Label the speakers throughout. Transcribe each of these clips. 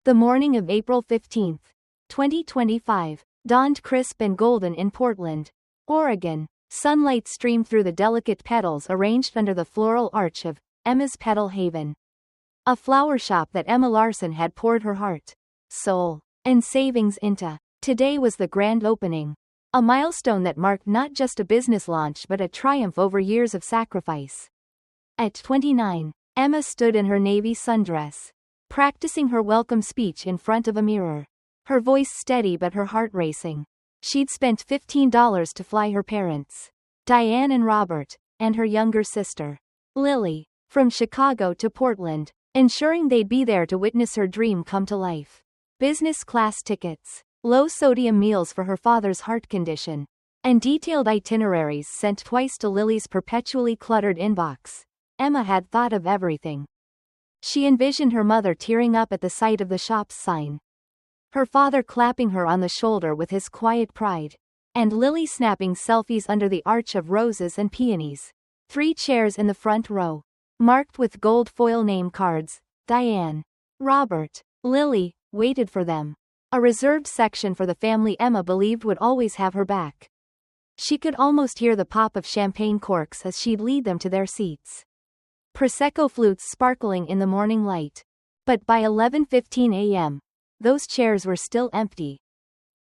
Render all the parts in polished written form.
Speaker 1: The morning of April 15, 2025, dawned crisp and golden in Portland, Oregon. Sunlight streamed through the delicate petals arranged under the floral arch of Emma's Petal Haven, a flower shop that Emma Larson had poured her heart, soul, and savings into. Today was the grand opening, a milestone that marked not just a business launch but a triumph over years of sacrifice. At 29, Emma stood in her navy sundress, practicing her welcome speech in front of a mirror, her voice steady but her heart racing. She'd spent $15 to fly her parents, Diane and Robert, and her younger sister, Lily, from Chicago to Portland, ensuring they'd be there to witness her dream come to life. Business class tickets, low-sodium meals for her father's heart condition, and detailed itineraries sent twice to Lily's perpetually cluttered inbox. Emma had thought of everything. She envisioned her mother tearing up at the sight of the shop's sign, her father clapping her on the shoulder with his quiet pride, and Lily snapping selfies under the arch of roses and peonies. 3 chairs in the front row, marked with gold foil name cards, Diane, Robert, Lily, waited for them. A reserved section for the family Emma believed would always have her back. She could almost hear the pop of champagne corks as she'd lead them to their seats, Prosecco flutes sparkling in the morning light. But by 11:15 a.m., those chairs were still empty.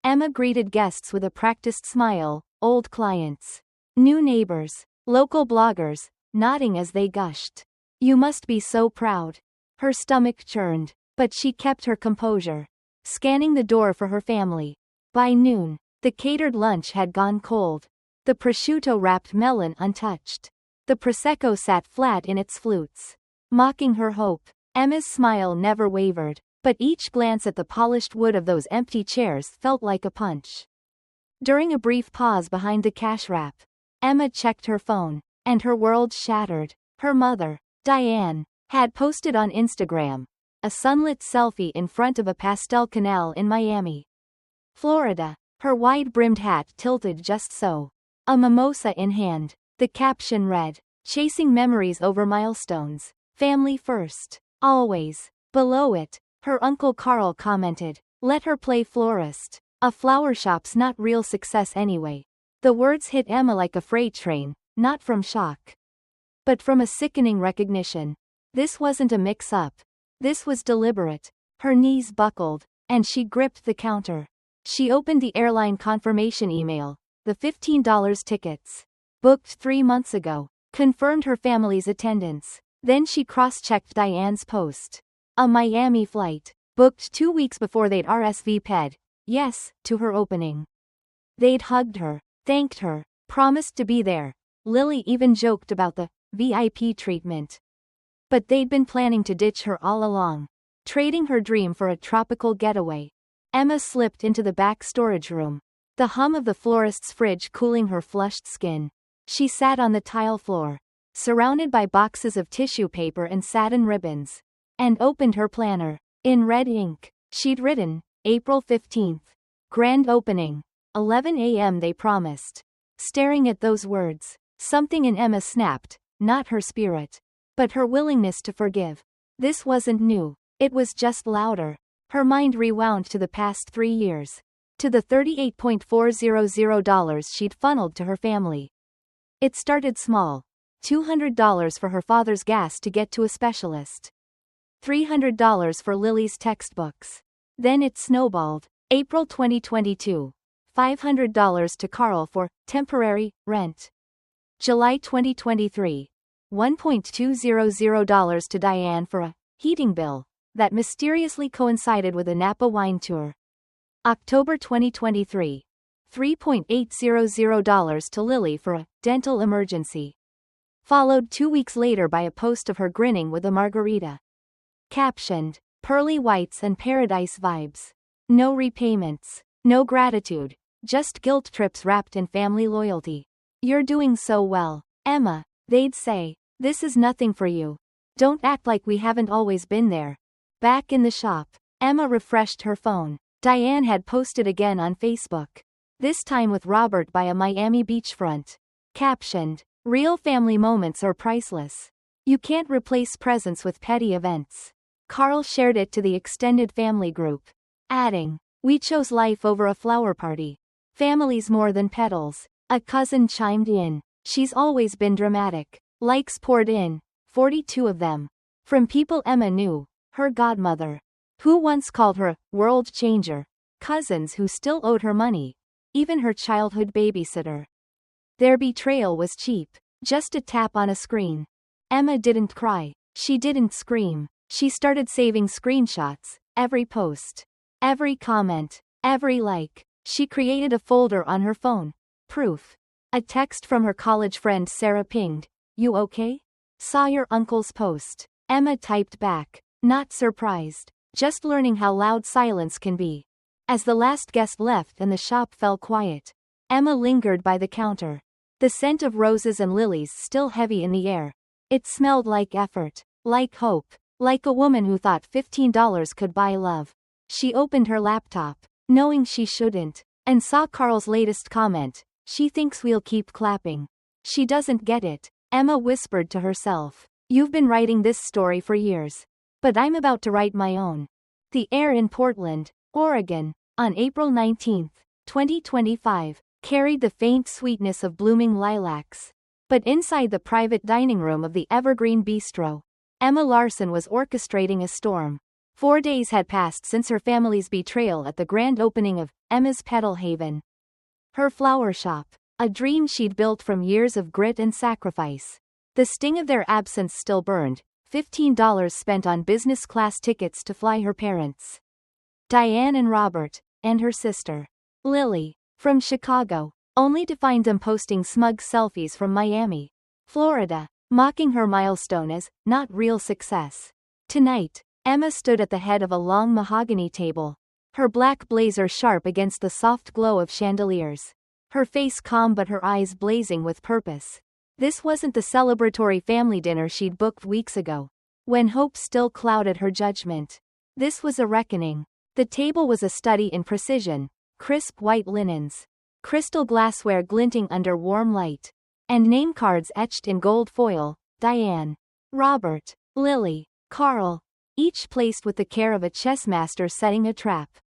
Speaker 1: Emma greeted guests with a practiced smile, old clients, new neighbors, local bloggers, nodding as they gushed. "You must be so proud." Her stomach churned, but she kept her composure, scanning the door for her family. By noon, the catered lunch had gone cold, the prosciutto-wrapped melon untouched. The Prosecco sat flat in its flutes, mocking her hope. Emma's smile never wavered, but each glance at the polished wood of those empty chairs felt like a punch. During a brief pause behind the cash wrap, Emma checked her phone, and her world shattered. Her mother, Diane, had posted on Instagram a sunlit selfie in front of a pastel canal in Miami, Florida, her wide-brimmed hat tilted just so, a mimosa in hand. The caption read, "Chasing memories over milestones. Family first. Always." Below it, her Uncle Carl commented, "Let her play florist. A flower shop's not real success anyway." The words hit Emma like a freight train, not from shock, but from a sickening recognition. This wasn't a mix-up. This was deliberate. Her knees buckled, and she gripped the counter. She opened the airline confirmation email. The $15 tickets, booked 3 months ago, confirmed her family's attendance. Then she cross-checked Diane's post. A Miami flight, booked 2 weeks before they'd RSVP'd, yes, to her opening. They'd hugged her, thanked her, promised to be there. Lily even joked about the VIP treatment. But they'd been planning to ditch her all along, trading her dream for a tropical getaway. Emma slipped into the back storage room, the hum of the florist's fridge cooling her flushed skin. She sat on the tile floor, surrounded by boxes of tissue paper and satin ribbons, and opened her planner. In red ink, she'd written, April 15th. Grand opening. 11 a.m. they promised. Staring at those words, something in Emma snapped, not her spirit, but her willingness to forgive. This wasn't new, it was just louder. Her mind rewound to the past 3 years, to the $38,400 she'd funneled to her family. It started small, $200 for her father's gas to get to a specialist, $300 for Lily's textbooks. Then it snowballed. April 2022. $500 to Carl for temporary rent. July 2023. $1,200 to Diane for a heating bill that mysteriously coincided with a Napa wine tour. October 2023. $3,800 to Lily for a dental emergency. Followed 2 weeks later by a post of her grinning with a margarita. Captioned, "Pearly whites and paradise vibes. No repayments, no gratitude, just guilt trips wrapped in family loyalty. You're doing so well, Emma," they'd say. "This is nothing for you. Don't act like we haven't always been there." Back in the shop, Emma refreshed her phone. Diane had posted again on Facebook, this time with Robert by a Miami beachfront. Captioned, "Real family moments are priceless. You can't replace presents with petty events." Carl shared it to the extended family group, adding, "We chose life over a flower party. Family's more than petals." A cousin chimed in, "She's always been dramatic." Likes poured in, 42 of them. From people Emma knew, her godmother, who once called her world changer, cousins who still owed her money, even her childhood babysitter. Their betrayal was cheap, just a tap on a screen. Emma didn't cry, she didn't scream, she started saving screenshots, every post, every comment, every like. She created a folder on her phone. Proof. A text from her college friend Sarah pinged, "You okay? Saw your uncle's post." Emma typed back, "Not surprised, just learning how loud silence can be." As the last guest left and the shop fell quiet, Emma lingered by the counter. The scent of roses and lilies still heavy in the air. It smelled like effort, like hope, like a woman who thought $15 could buy love. She opened her laptop, knowing she shouldn't, and saw Carl's latest comment, "She thinks we'll keep clapping. She doesn't get it." Emma whispered to herself, "You've been writing this story for years. But I'm about to write my own." The air in Portland, Oregon, on April 19, 2025, carried the faint sweetness of blooming lilacs. But inside the private dining room of the Evergreen Bistro, Emma Larson was orchestrating a storm. 4 days had passed since her family's betrayal at the grand opening of Emma's Petal Haven. Her flower shop, a dream she'd built from years of grit and sacrifice. The sting of their absence still burned, $15 spent on business class tickets to fly her parents, Diane and Robert, and her sister, Lily, from Chicago, only to find them posting smug selfies from Miami, Florida, mocking her milestone as not real success. Tonight, Emma stood at the head of a long mahogany table, her black blazer sharp against the soft glow of chandeliers. Her face calm but her eyes blazing with purpose. This wasn't the celebratory family dinner she'd booked weeks ago, when hope still clouded her judgment. This was a reckoning. The table was a study in precision, crisp white linens, crystal glassware glinting under warm light, and name cards etched in gold foil, Diane, Robert, Lily, Carl, each placed with the care of a chess master setting a trap.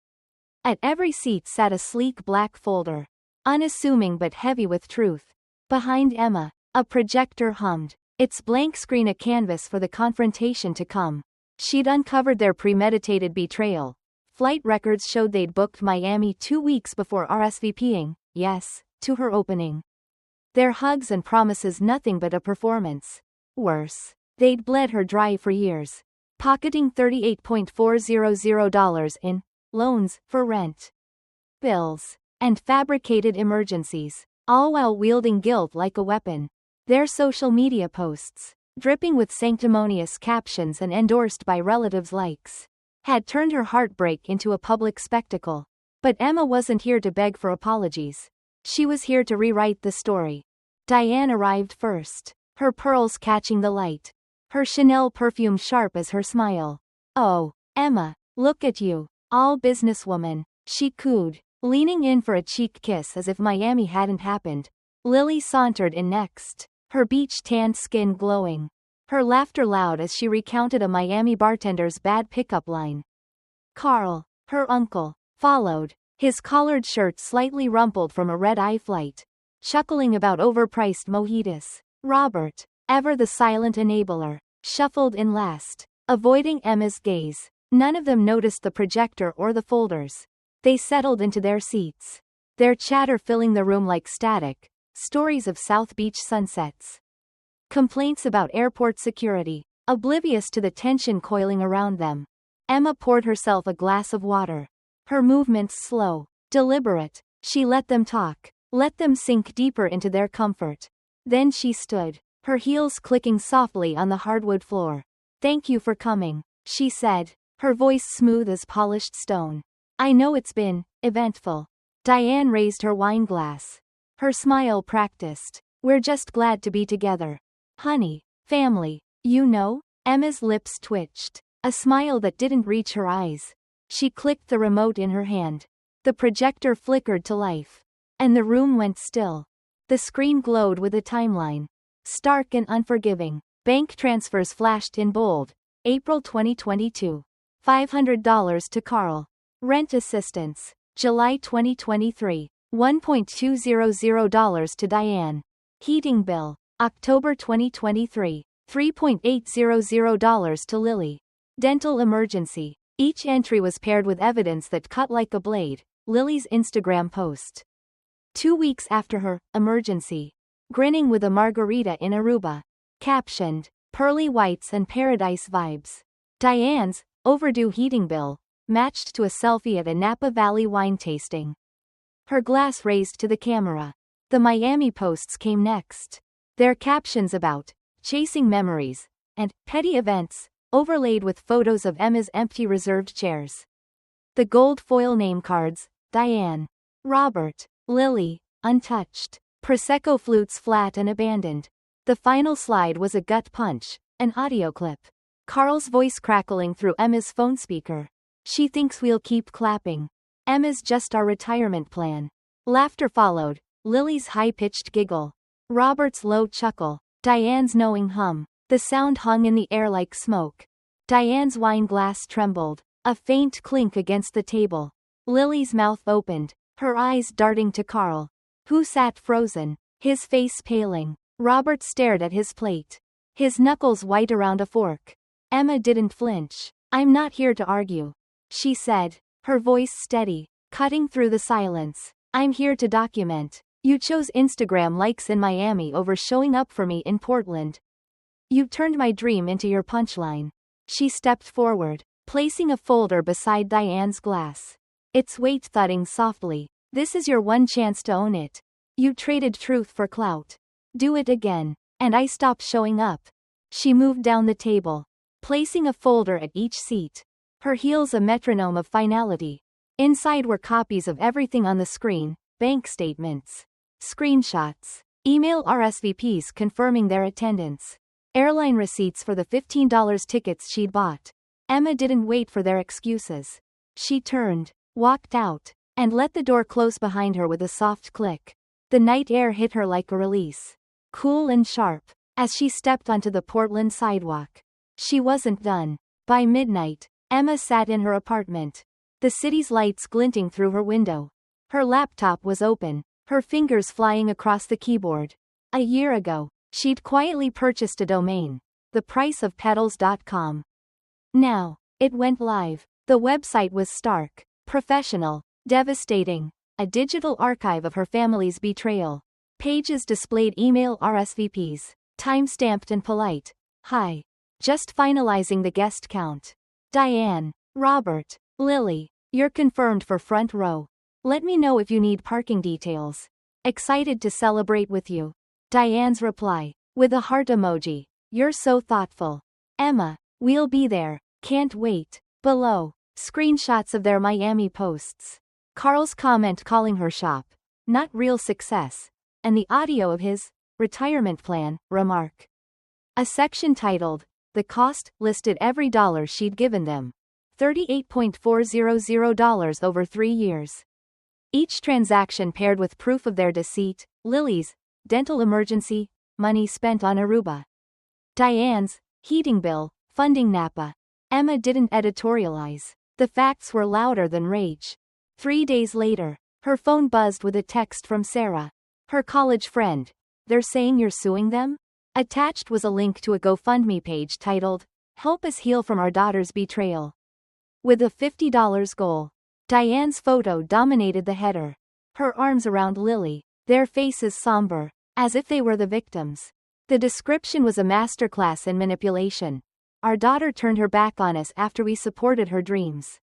Speaker 1: At every seat sat a sleek black folder, unassuming but heavy with truth. Behind Emma, a projector hummed, its blank screen a canvas for the confrontation to come. She'd uncovered their premeditated betrayal. Flight records showed they'd booked Miami 2 weeks before RSVPing, yes, to her opening. Their hugs and promises nothing but a performance. Worse, they'd bled her dry for years, pocketing $38,400 in loans for rent, bills, and fabricated emergencies, all while wielding guilt like a weapon. Their social media posts, dripping with sanctimonious captions and endorsed by relatives' likes, had turned her heartbreak into a public spectacle. But Emma wasn't here to beg for apologies. She was here to rewrite the story. Diane arrived first, her pearls catching the light, her Chanel perfume sharp as her smile. "Oh, Emma, look at you, all businesswoman," she cooed, leaning in for a cheek kiss as if Miami hadn't happened. Lily sauntered in next, her beach-tanned skin glowing, her laughter loud as she recounted a Miami bartender's bad pickup line. Carl, her uncle, followed, his collared shirt slightly rumpled from a red-eye flight, chuckling about overpriced mojitos. Robert, ever the silent enabler, shuffled in last, avoiding Emma's gaze. None of them noticed the projector or the folders. They settled into their seats, their chatter filling the room like static, stories of South Beach sunsets, complaints about airport security, oblivious to the tension coiling around them. Emma poured herself a glass of water, her movements slow, deliberate. She let them talk, let them sink deeper into their comfort. Then she stood, her heels clicking softly on the hardwood floor. "Thank you for coming," she said, her voice smooth as polished stone. "I know it's been eventful." Diane raised her wine glass, her smile practiced. "We're just glad to be together. Honey, family, you know?" Emma's lips twitched, a smile that didn't reach her eyes. She clicked the remote in her hand. The projector flickered to life, and the room went still. The screen glowed with a timeline, stark and unforgiving. Bank transfers flashed in bold, April 2022. $500 to Carl. Rent assistance. July 2023. $1.200 to Diane. Heating bill. October 2023. $3.800 to Lily. Dental emergency. Each entry was paired with evidence that cut like a blade. Lily's Instagram post. 2 weeks after her emergency. Grinning with a margarita in Aruba. Captioned, pearly whites and paradise vibes. Diane's overdue heating bill matched to a selfie at a Napa Valley wine tasting. Her glass raised to the camera. The Miami posts came next. Their captions about chasing memories and petty events, overlaid with photos of Emma's empty reserved chairs. The gold foil name cards, Diane, Robert, Lily, untouched. Prosecco flutes flat and abandoned. The final slide was a gut punch, an audio clip. Carl's voice crackling through Emma's phone speaker. She thinks we'll keep clapping. Emma's just our retirement plan. Laughter followed, Lily's high-pitched giggle. Robert's low chuckle. Diane's knowing hum. The sound hung in the air like smoke. Diane's wine glass trembled. A faint clink against the table. Lily's mouth opened, her eyes darting to Carl, who sat frozen, his face paling. Robert stared at his plate, his knuckles white around a fork. Emma didn't flinch. I'm not here to argue, she said, her voice steady, cutting through the silence. I'm here to document. You chose Instagram likes in Miami over showing up for me in Portland. You turned my dream into your punchline. She stepped forward, placing a folder beside Diane's glass. Its weight thudding softly. This is your one chance to own it. You traded truth for clout. Do it again, and I stop showing up. She moved down the table, placing a folder at each seat. Her heels a metronome of finality. Inside were copies of everything on the screen, bank statements, screenshots, email RSVPs confirming their attendance, airline receipts for the $15 tickets she'd bought. Emma didn't wait for their excuses. She turned, walked out, and let the door close behind her with a soft click. The night air hit her like a release, cool and sharp, as she stepped onto the Portland sidewalk. She wasn't done. By midnight, Emma sat in her apartment, the city's lights glinting through her window. Her laptop was open, her fingers flying across the keyboard. A year ago, she'd quietly purchased a domain, the price of petals.com. Now, it went live. The website was stark, professional, devastating, a digital archive of her family's betrayal. Pages displayed email RSVPs, time-stamped and polite. Hi. Just finalizing the guest count. Diane, Robert, Lily, you're confirmed for front row. Let me know if you need parking details. Excited to celebrate with you. Diane's reply, with a heart emoji. You're so thoughtful. Emma, we'll be there. Can't wait. Below, screenshots of their Miami posts. Carl's comment calling her shop, not real success, and the audio of his retirement plan remark. A section titled, The Cost listed every dollar she'd given them. $38.400 over 3 years. Each transaction paired with proof of their deceit, Lily's dental emergency, money spent on Aruba. Diane's heating bill, funding Napa. Emma didn't editorialize. The facts were louder than rage. 3 days later, her phone buzzed with a text from Sarah, her college friend. They're saying you're suing them? Attached was a link to a GoFundMe page titled, Help Us Heal from Our Daughter's Betrayal. With a $50 goal. Diane's photo dominated the header. Her arms around Lily, their faces somber, as if they were the victims. The description was a masterclass in manipulation. Our daughter turned her back on us after we supported her dreams.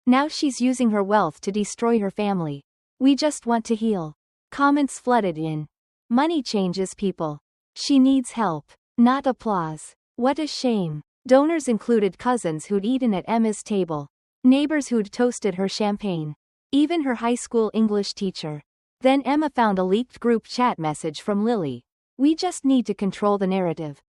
Speaker 1: Now she's using her wealth to destroy her family. We just want to heal. Comments flooded in. Money changes people. She needs help, not applause. What a shame. Donors included cousins who'd eaten at Emma's table, neighbors who'd toasted her champagne, even her high school English teacher. Then Emma found a leaked group chat message from Lily. We just need to control the narrative.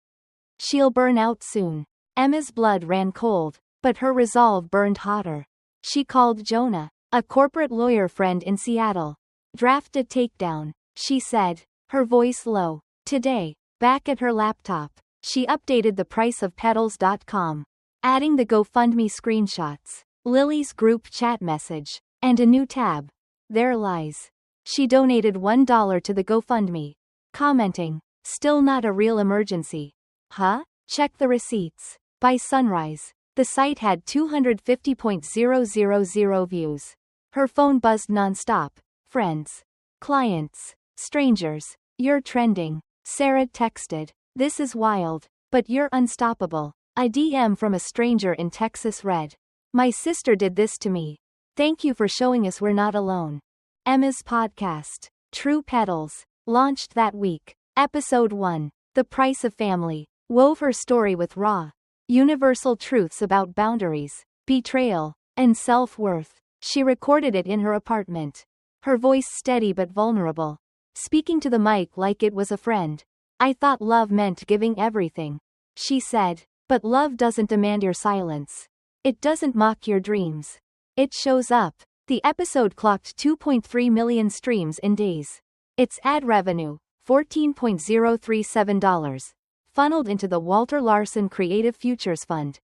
Speaker 1: She'll burn out soon. Emma's blood ran cold, but her resolve burned hotter. She called Jonah, a corporate lawyer friend in Seattle. Draft a takedown, she said, her voice low. Today, back at her laptop, she updated the price of petals.com. Adding the GoFundMe screenshots, Lily's group chat message, and a new tab. There lies. She donated $1 to the GoFundMe, commenting, "Still not a real emergency. Huh? Check the receipts." By sunrise, the site had 250,000 views. Her phone buzzed nonstop. "Friends. Clients. Strangers. You're trending." Sarah texted, "This is wild, but you're unstoppable." A DM from a stranger in Texas read, "My sister did this to me. Thank you for showing us we're not alone." Emma's podcast, True Petals, launched that week. Episode 1, The Price of Family, wove her story with raw, universal truths about boundaries, betrayal, and self-worth. She recorded it in her apartment. Her voice steady but vulnerable, speaking to the mic like it was a friend. "I thought love meant giving everything," she said, "but love doesn't demand your silence. It doesn't mock your dreams. It shows up." The episode clocked 2.3 million streams in days. Its ad revenue, $14.037, funneled into the Walter Larson Creative Futures Fund,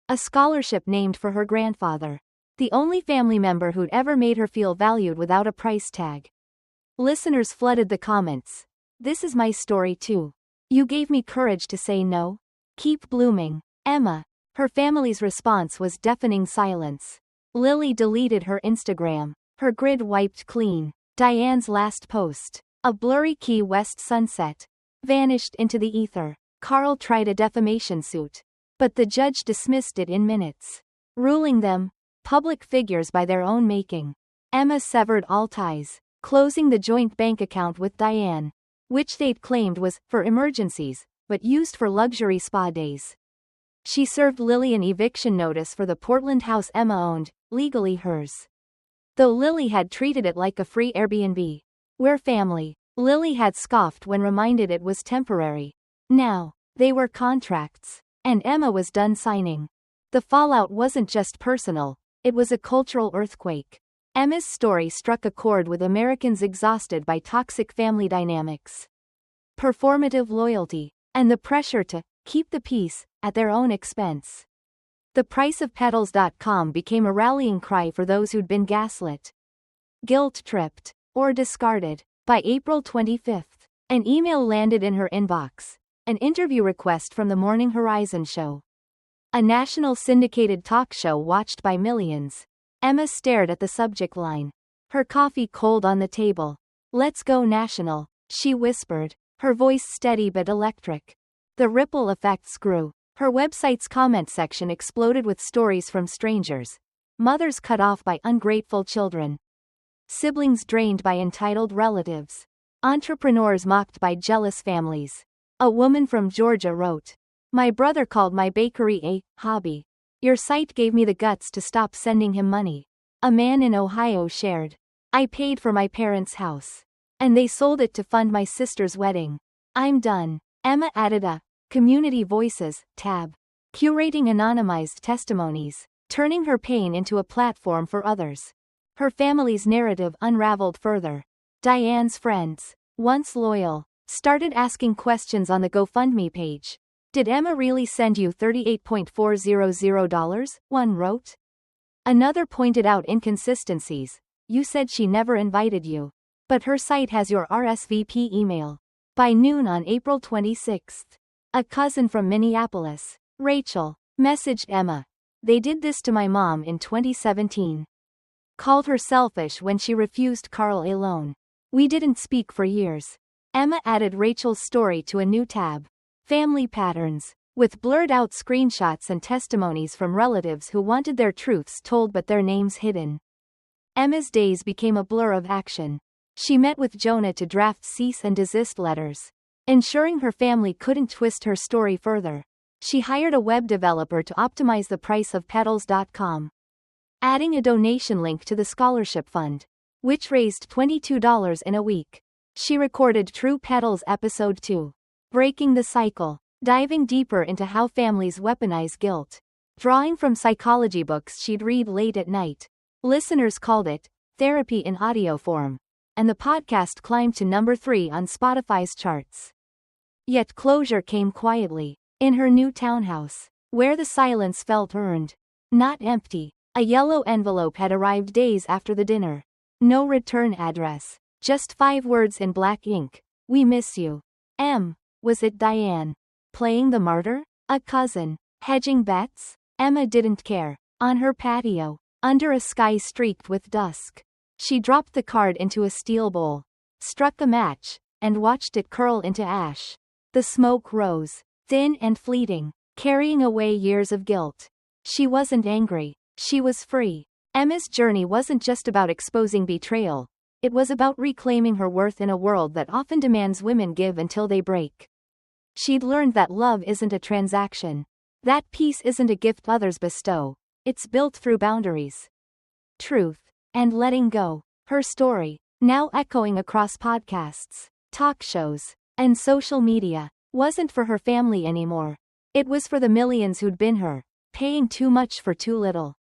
Speaker 1: a scholarship named for her grandfather, the only family member who'd ever made her feel valued without a price tag. Listeners flooded the comments. "This is my story too. You gave me courage to say no. Keep blooming, Emma." Her family's response was deafening silence. Lily deleted her Instagram. Her grid wiped clean. Diane's last post, a blurry Key West sunset, vanished into the ether. Carl tried a defamation suit, but the judge dismissed it in minutes, ruling them public figures by their own making. Emma severed all ties, closing the joint bank account with Diane, which they'd claimed was for emergencies, but used for luxury spa days. She served Lily an eviction notice for the Portland house Emma owned, legally hers. Though Lily had treated it like a free Airbnb. "We're family." Lily had scoffed when reminded it was temporary. Now, they were contracts, and Emma was done signing. The fallout wasn't just personal, it was a cultural earthquake. Emma's story struck a chord with Americans exhausted by toxic family dynamics, performative loyalty, and the pressure to keep the peace at their own expense. ThePriceOfPetals.com became a rallying cry for those who'd been gaslit, guilt-tripped, or discarded. By April 25, an email landed in her inbox, an interview request from the Morning Horizon show, a national syndicated talk show watched by millions. Emma stared at the subject line, her coffee cold on the table. "Let's go national," she whispered, her voice steady but electric. The ripple effects grew. Her website's comment section exploded with stories from strangers, mothers cut off by ungrateful children, siblings drained by entitled relatives, entrepreneurs mocked by jealous families. A woman from Georgia wrote, "My brother called my bakery a hobby. Your site gave me the guts to stop sending him money." A man in Ohio shared, "I paid for my parents' house, and they sold it to fund my sister's wedding. I'm done." Emma added a Community Voices tab, curating anonymized testimonies, turning her pain into a platform for others. Her family's narrative unraveled further. Diane's friends, once loyal, started asking questions on the GoFundMe page. "Did Emma really send you $38,400?" one wrote. Another pointed out inconsistencies. "You said she never invited you, but her site has your RSVP email." By noon on April 26, a cousin from Minneapolis, Rachel, messaged Emma, "They did this to my mom in 2017. Called her selfish when she refused Carl a loan. We didn't speak for years." Emma added Rachel's story to a new tab, Family Patterns, with blurred-out screenshots and testimonies from relatives who wanted their truths told but their names hidden. Emma's days became a blur of action. She met with Jonah to draft cease and desist letters, ensuring her family couldn't twist her story further. She hired a web developer to optimize the priceofpetals.com, adding a donation link to the scholarship fund, which raised $22 in a week. She recorded True Petals Episode 2, Breaking the Cycle, diving deeper into how families weaponize guilt. Drawing from psychology books she'd read late at night, listeners called it therapy in audio form, and the podcast climbed to number 3 on Spotify's charts. Yet closure came quietly. In her new townhouse, where the silence felt earned, not empty. A yellow envelope had arrived days after the dinner. No return address. Just 5 words in black ink. We miss you. M. Was it Diane? Playing the martyr? A cousin? Hedging bets? Emma didn't care. On her patio, under a sky streaked with dusk, she dropped the card into a steel bowl, struck a match, and watched it curl into ash. The smoke rose, thin and fleeting, carrying away years of guilt. She wasn't angry. She was free. Emma's journey wasn't just about exposing betrayal. It was about reclaiming her worth in a world that often demands women give until they break. She'd learned that love isn't a transaction. That peace isn't a gift others bestow. It's built through boundaries, truth, and letting go. Her story, now echoing across podcasts, talk shows, and social media, wasn't for her family anymore. It was for the millions who'd been her, paying too much for too little.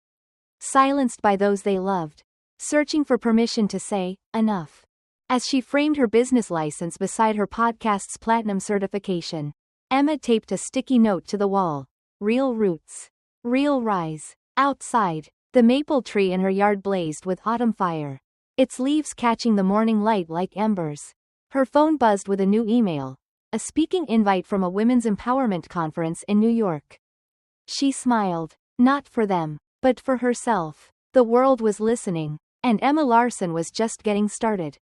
Speaker 1: Silenced by those they loved, searching for permission to say, enough. As she framed her business license beside her podcast's platinum certification, Emma taped a sticky note to the wall. Real roots. Real rise. Outside, the maple tree in her yard blazed with autumn fire, its leaves catching the morning light like embers. Her phone buzzed with a new email, a speaking invite from a women's empowerment conference in New York. She smiled, not for them, but for herself. The world was listening, and Emma Larson was just getting started.